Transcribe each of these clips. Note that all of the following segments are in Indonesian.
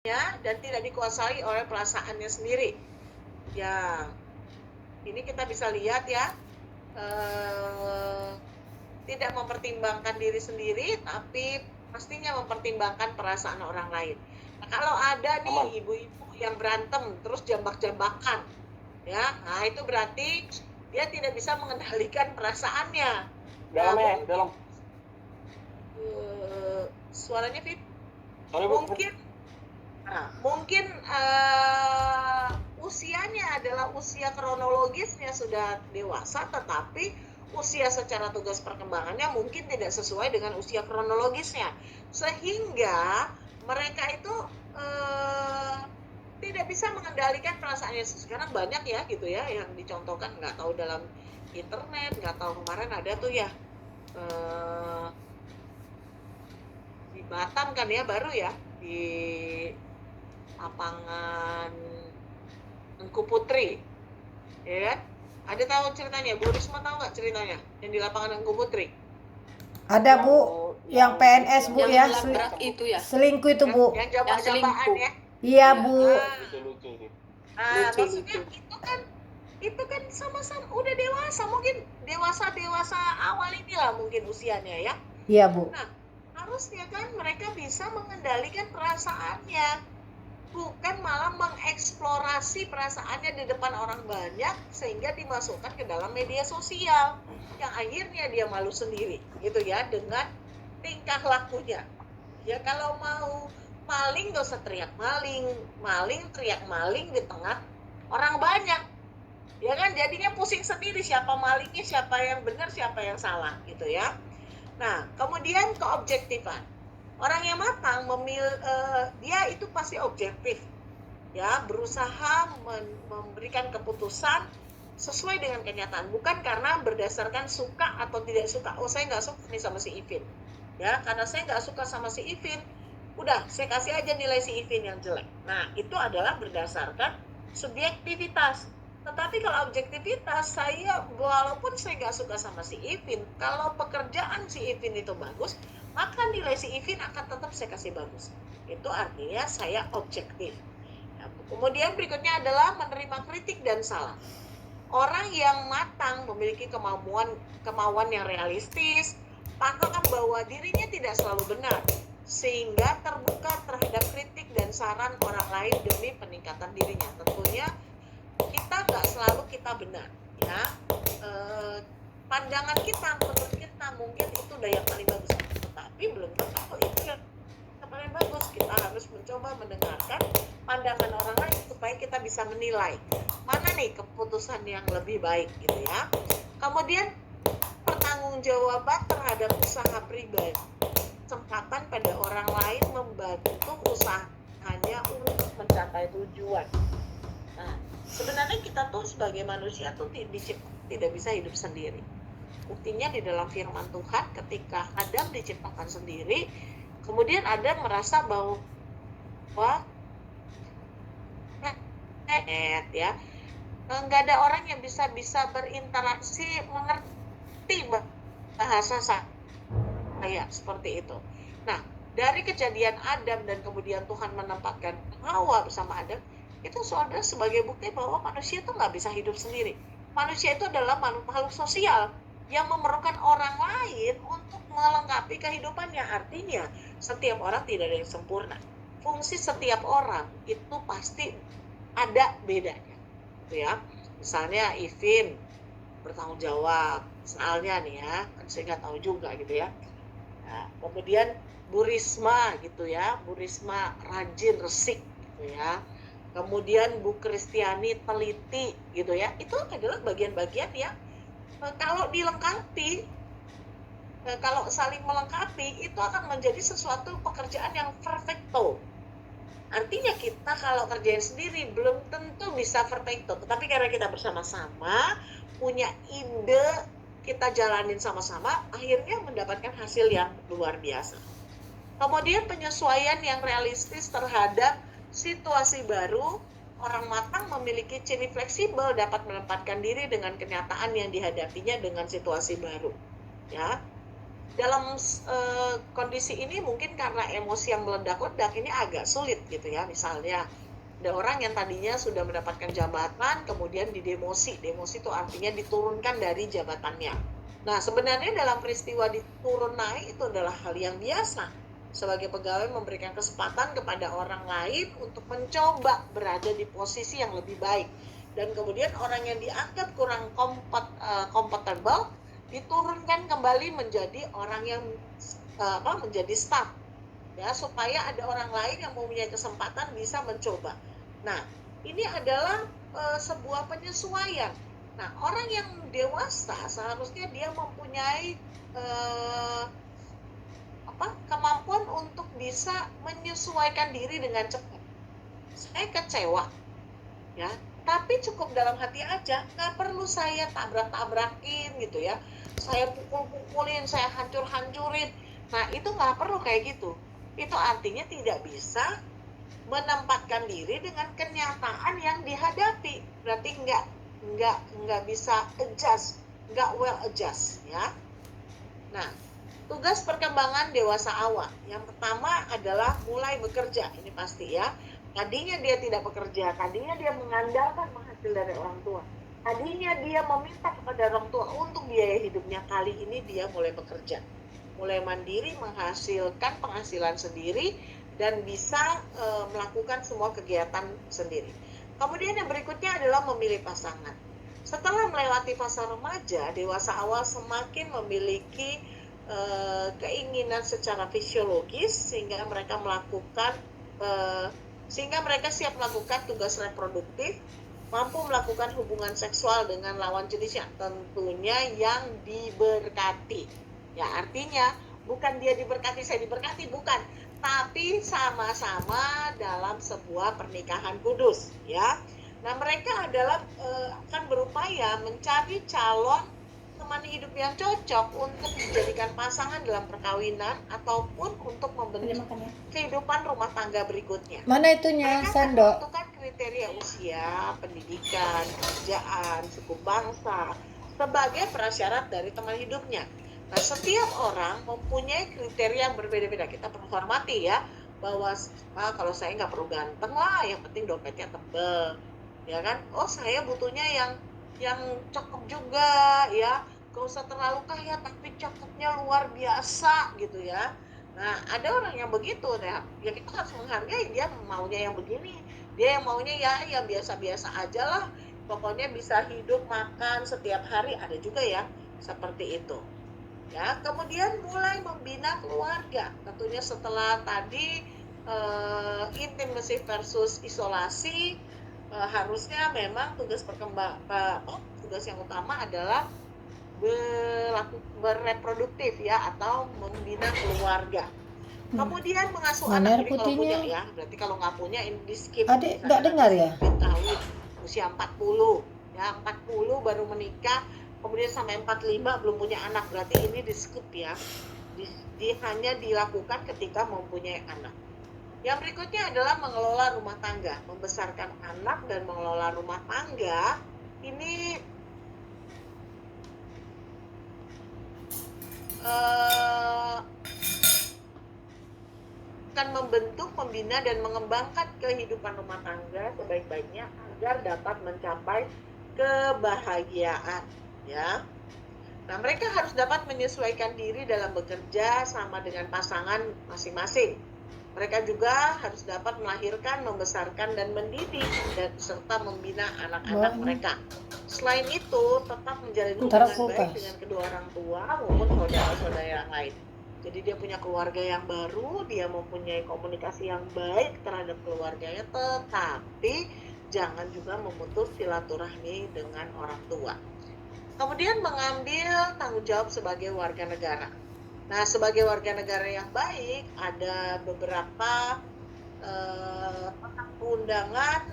dan tidak dikuasai oleh perasaannya sendiri. Ya, ini kita bisa lihat ya, tidak mempertimbangkan diri sendiri, tapi pastinya mempertimbangkan perasaan orang lain. Nah, kalau ada nih ibu-ibu yang berantem terus jambak-jambakan, ya, nah itu berarti dia tidak bisa mengendalikan perasaannya. Dalam. Suaranya Fit? Sorry, Bu. Mungkin usianya adalah usia kronologisnya sudah dewasa, tetapi usia secara tugas perkembangannya mungkin tidak sesuai dengan usia kronologisnya, sehingga mereka itu tidak bisa mengendalikan perasaannya. Sekarang banyak ya gitu ya yang dicontohkan, nggak tahu dalam internet, nggak tahu kemarin ada tuh ya di Batam kan ya, baru ya, di lapangan Engku Putri, ya kan? Ada tahu ceritanya? Bu Risma tahu nggak ceritanya yang di lapangan Engku Putri? Ada Bu, yang PNS Bu ya, itu ya. selingkuh itu Bu. Yang jambak-jambakan ya? Iya Bu. Lucu. Maksudnya itu kan sama-sama udah dewasa, mungkin dewasa awal inilah mungkin usianya ya. Iya Bu. Nah, harusnya kan mereka bisa mengendalikan perasaannya, bukan malah mengeksplorasi perasaannya di depan orang banyak sehingga dimasukkan ke dalam media sosial yang akhirnya dia malu sendiri gitu ya dengan tingkah lakunya. Ya kalau mau maling gak usah teriak maling teriak maling di tengah orang banyak, ya kan, jadinya pusing sendiri siapa malingnya, siapa yang benar, siapa yang salah gitu ya. Nah, kemudian keobjektifan. Orang yang matang dia itu pasti objektif, ya, berusaha memberikan keputusan sesuai dengan kenyataan, bukan karena berdasarkan suka atau tidak suka. Oh, saya nggak suka nih sama si Ivin, ya, karena saya nggak suka sama si Ivin, udah saya kasih aja nilai si Ivin yang jelek. Nah, itu adalah berdasarkan subjektivitas. Tetapi kalau objektivitas, saya walaupun saya nggak suka sama si Ivin, kalau pekerjaan si Ivin itu bagus, maka nilai si Ivin akan tetap saya kasih bagus. Itu artinya saya objektif. Nah, kemudian berikutnya adalah menerima kritik dan salah. Orang yang matang memiliki kemauan yang realistis, paham bahwa dirinya tidak selalu benar, sehingga terbuka terhadap kritik dan saran orang lain demi peningkatan dirinya. Tentunya kita nggak selalu kita benar, ya. Pandangan kita, menurut kita mungkin itu udah yang paling bagus, tetapi belum tentu itu yang paling bagus. Kita harus mencoba mendengarkan pandangan orang lain supaya kita bisa menilai mana nih keputusan yang lebih baik gitu ya. Kemudian pertanggungjawaban terhadap usaha pribadi, kesempatan pada orang lain membantu usahanya untuk mencapai tujuan. Nah, sebenarnya kita tuh sebagai manusia tuh tidak bisa hidup sendiri. Buktinya di dalam firman Tuhan ketika Adam diciptakan sendiri, kemudian Adam merasa bahwa ya nggak ada orang yang bisa berinteraksi, mengerti bahasa saya seperti itu. Nah, dari kejadian Adam dan kemudian Tuhan menempatkan Hawa bersama Adam, itu saudara sebagai bukti bahwa manusia itu nggak bisa hidup sendiri. Manusia itu adalah makhluk sosial yang memerlukan orang lain untuk melengkapi kehidupannya. Artinya setiap orang tidak ada yang sempurna. Fungsi setiap orang itu pasti ada bedanya, gitu ya. Misalnya Ivin bertanggung jawab, misalnya nih ya, kan saya nggak tahu juga gitu ya. Nah, kemudian Bu Risma gitu ya, Bu Risma rajin, resik gitu ya. Kemudian Bu Kristiani teliti gitu ya. Itu adalah bagian-bagian yang kalau dilengkapi, kalau saling melengkapi, itu akan menjadi sesuatu pekerjaan yang perfecto. Artinya kita kalau kerjain sendiri belum tentu bisa perfecto, tetapi karena kita bersama-sama punya ide, kita jalanin sama-sama, akhirnya mendapatkan hasil yang luar biasa. Kemudian penyesuaian yang realistis terhadap situasi baru. Orang matang memiliki ciri fleksibel, dapat menempatkan diri dengan kenyataan yang dihadapinya dengan situasi baru, ya. dalam kondisi ini mungkin karena emosi yang meledak-ledak ini agak sulit gitu ya. Misalnya ada orang yang tadinya sudah mendapatkan jabatan kemudian didemosi. Demosi itu artinya diturunkan dari jabatannya. Nah, sebenarnya dalam peristiwa diturun naik itu adalah hal yang biasa. Sebagai pegawai memberikan kesempatan kepada orang lain untuk mencoba berada di posisi yang lebih baik. Dan kemudian orang yang dianggap kurang kompatibel diturunkan kembali menjadi orang yang menjadi staff. Ya, supaya ada orang lain yang mempunyai kesempatan bisa mencoba. Nah, ini adalah sebuah penyesuaian. Nah, orang yang dewasa seharusnya dia mempunyai kemampuan untuk bisa menyesuaikan diri dengan cepat. Saya kecewa, ya, tapi cukup dalam hati aja, nggak perlu saya tabrak-tabrakin gitu ya. Saya pukul-pukulin, saya hancur-hancurin. Nah, itu nggak perlu kayak gitu. Itu artinya tidak bisa menempatkan diri dengan kenyataan yang dihadapi. Berarti nggak bisa adjust, nggak well adjust ya. Nah, tugas perkembangan dewasa awal yang pertama adalah mulai bekerja. Ini pasti ya. Tadinya dia tidak bekerja, tadinya dia mengandalkan hasil dari orang tua, tadinya dia meminta kepada orang tua untuk biaya hidupnya. Kali ini dia mulai bekerja, mulai mandiri, menghasilkan penghasilan sendiri dan bisa melakukan semua kegiatan sendiri. Kemudian yang berikutnya adalah memilih pasangan. Setelah melewati fase remaja, dewasa awal semakin memiliki keinginan secara fisiologis sehingga mereka siap melakukan tugas reproduktif, mampu melakukan hubungan seksual dengan lawan jenisnya, tentunya yang diberkati. Ya, artinya bukan dia diberkati, saya diberkati, bukan, tapi sama-sama dalam sebuah pernikahan kudus, ya. Nah, mereka adalah akan berupaya mencari calon teman hidup yang cocok untuk dijadikan pasangan dalam perkawinan ataupun untuk membentuk kehidupan rumah tangga berikutnya. Mana itunya, Mereka Sando? menentukan kriteria usia, pendidikan, pekerjaan, suku bangsa sebagai prasyarat dari teman hidupnya. Nah, setiap orang mempunyai kriteria yang berbeda-beda. Kita perlu hormati ya, bahwa kalau saya nggak perlu ganteng lah, yang penting dompetnya tebel, ya kan? Oh, saya butuhnya yang cakep juga, ya. Gak usah terlalu kaya, tapi cakepnya luar biasa gitu ya. Nah, ada orang yang begitu, ya kita harus menghargai dia maunya yang begini. Dia yang maunya ya yang biasa-biasa aja lah. Pokoknya bisa hidup, makan setiap hari, ada juga ya seperti itu. Ya, kemudian mulai membina keluarga. Tentunya setelah tadi intimacy versus isolasi, harusnya memang tugas yang utama adalah berreproduktif ya, atau membina keluarga. Kemudian mengasuh anak, jadi kalau punya ya, berarti kalau nggak punya ini di skip. Adik nggak dengar ya? Kawin usia 40 ya, 40 baru menikah, kemudian sampai 45 belum punya anak, berarti ini di skip ya. Hanya dilakukan ketika mempunyai anak. Yang berikutnya adalah mengelola rumah tangga, membesarkan anak dan mengelola rumah tangga. Ini akan membentuk, membina dan mengembangkan kehidupan rumah tangga sebaik-baiknya agar dapat mencapai kebahagiaan, ya. Nah, mereka harus dapat menyesuaikan diri dalam bekerja sama dengan pasangan masing-masing. Mereka juga harus dapat melahirkan, membesarkan, dan mendidik dan serta membina anak-anak mereka. Selain itu, tetap menjalin hubungan baik dengan kedua orang tua maupun saudara-saudara yang lain. Jadi dia punya keluarga yang baru, dia mempunyai komunikasi yang baik terhadap keluarganya, tetapi jangan juga memutus silaturahmi dengan orang tua. Kemudian mengambil tanggung jawab sebagai warga negara. Nah, sebagai warga negara yang baik, ada beberapa perundangan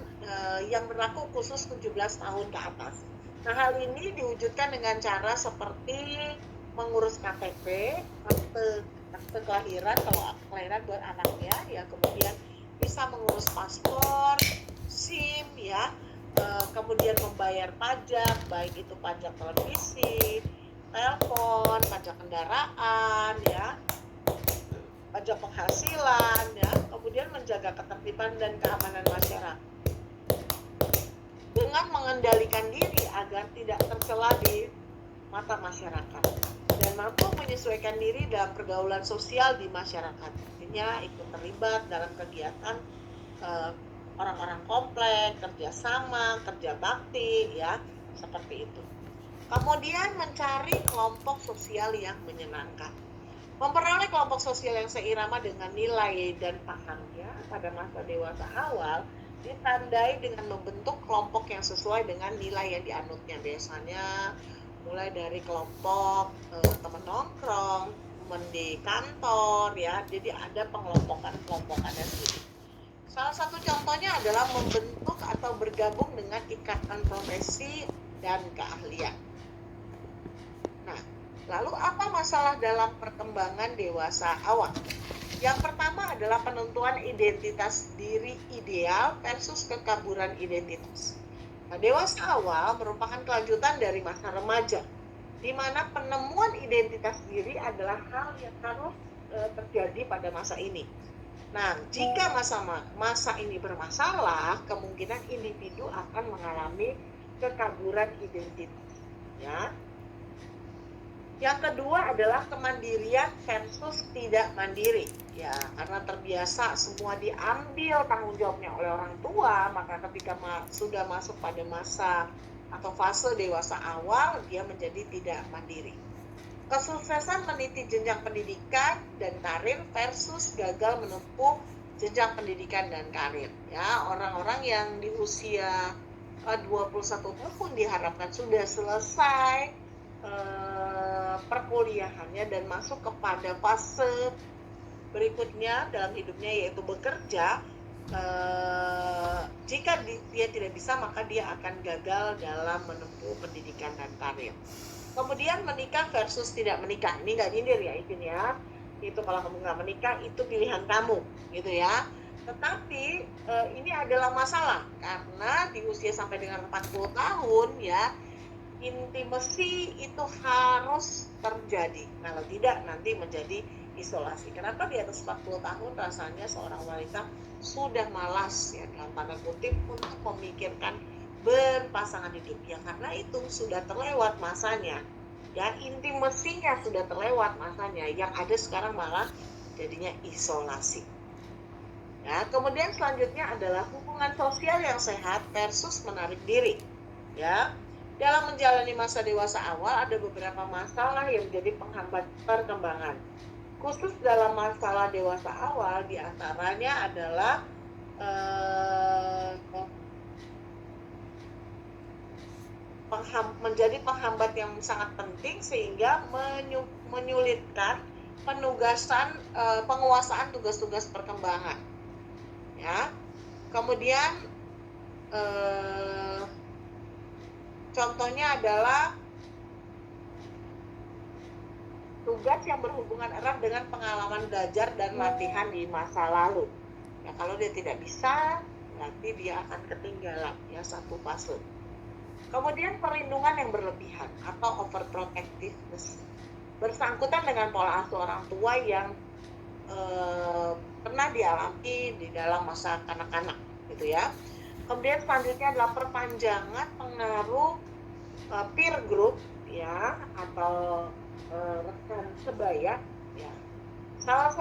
yang berlaku khusus 17 tahun ke atas. Nah, hal ini diwujudkan dengan cara seperti mengurus KTP, akte kelahiran, kalau kelahiran buat anaknya, ya, kemudian bisa mengurus paspor, SIM, ya, kemudian membayar pajak, baik itu pajak televisi, telepon, pajak kendaraan, ya, pajak penghasilan, ya, kemudian menjaga ketertiban dan keamanan masyarakat dengan mengendalikan diri agar tidak tercela di mata masyarakat dan mampu menyesuaikan diri dalam pergaulan sosial di masyarakat. Artinya ikut terlibat dalam kegiatan orang-orang komplek, kerjasama, kerja bakti, ya, seperti itu. Kemudian mencari kelompok sosial yang menyenangkan. Memperoleh kelompok sosial yang seirama dengan nilai dan pahamnya pada masa dewasa awal ditandai dengan membentuk kelompok yang sesuai dengan nilai yang dianutnya. Biasanya mulai dari kelompok teman nongkrong, teman di kantor, ya. Jadi ada pengelompokannya sendiri. Salah satu contohnya adalah membentuk atau bergabung dengan ikatan profesi dan keahlian. Nah, lalu apa masalah dalam perkembangan dewasa awal? Yang pertama adalah penentuan identitas diri ideal versus kekaburan identitas. Nah, dewasa awal merupakan kelanjutan dari masa remaja, di mana penemuan identitas diri adalah hal yang harus terjadi pada masa ini. Nah, jika masa ini bermasalah, kemungkinan individu akan mengalami kekaburan identitas, ya. Yang kedua adalah kemandirian versus tidak mandiri. Ya, karena terbiasa semua diambil tanggung jawabnya oleh orang tua, maka ketika sudah masuk pada masa atau fase dewasa awal, dia menjadi tidak mandiri. Kesuksesan meniti jenjang pendidikan dan karir versus gagal menempuh jenjang pendidikan dan karir. Ya, orang-orang yang di usia 21 tahun diharapkan sudah selesai perkuliahannya dan masuk kepada fase berikutnya dalam hidupnya, yaitu bekerja. Jika dia tidak bisa, maka dia akan gagal dalam menempuh pendidikan dan karir. Kemudian menikah versus tidak menikah, ini nggak nyindir ya Ipin ya, itu kalau kamu nggak menikah itu pilihan kamu gitu ya. Tetapi ini adalah masalah karena di usia sampai dengan 40 tahun ya, intimasi itu harus terjadi. Kalau tidak, nanti menjadi isolasi. Kenapa di atas 40 tahun rasanya seorang wanita sudah malas, ya, dalam tanda kutip, untuk memikirkan berpasangan hidup? Ya karena itu sudah terlewat masanya. Ya, intimasinya sudah terlewat masanya. Yang ada sekarang malah jadinya isolasi. Ya, kemudian selanjutnya adalah hubungan sosial yang sehat versus menarik diri. Ya, dalam menjalani masa dewasa awal ada beberapa masalah yang menjadi penghambat perkembangan. Khusus dalam masalah dewasa awal, diantaranya adalah menjadi penghambat yang sangat penting sehingga menyulitkan penugasan penguasaan tugas-tugas perkembangan. Ya, kemudian contohnya adalah tugas yang berhubungan erat dengan pengalaman belajar dan latihan di masa lalu. Ya, kalau dia tidak bisa, nanti dia akan ketinggalan ya satu fase. Kemudian perlindungan yang berlebihan atau overprotectiveness, bersangkutan dengan pola asuh orang tua yang pernah dialami di dalam masa kanak-kanak gitu ya. Kemudian selanjutnya adalah perpanjangan pengaruh peer group ya atau rekan sebaya ya. Salah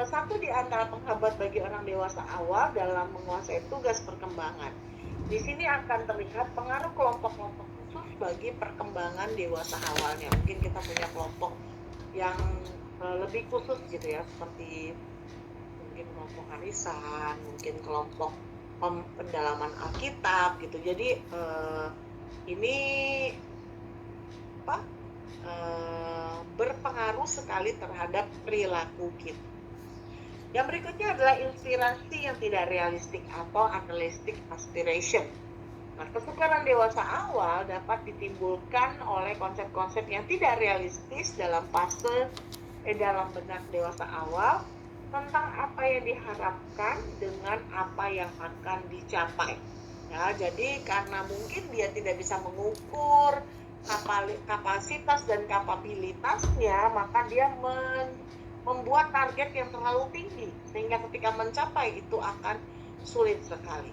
satu di antara penghambat bagi orang dewasa awal dalam menguasai tugas perkembangan. Di sini akan terlihat pengaruh kelompok-kelompok khusus bagi perkembangan dewasa awalnya. Mungkin kita punya kelompok yang lebih khusus gitu ya, seperti mungkin kelompok arisan, mungkin kelompok pendalaman Alkitab gitu. Jadi ini berpengaruh sekali terhadap perilaku kita. Yang berikutnya adalah inspirasi yang tidak realistik atau unrealistic aspiration. Nah, kesukaran dewasa awal dapat ditimbulkan oleh konsep-konsep yang tidak realistis dalam dalam benak dewasa awal tentang apa yang diharapkan dengan apa yang akan dicapai. Ya, jadi karena mungkin dia tidak bisa mengukur kapasitas dan kapabilitasnya, maka dia membuat target yang terlalu tinggi sehingga ketika mencapai itu akan sulit sekali.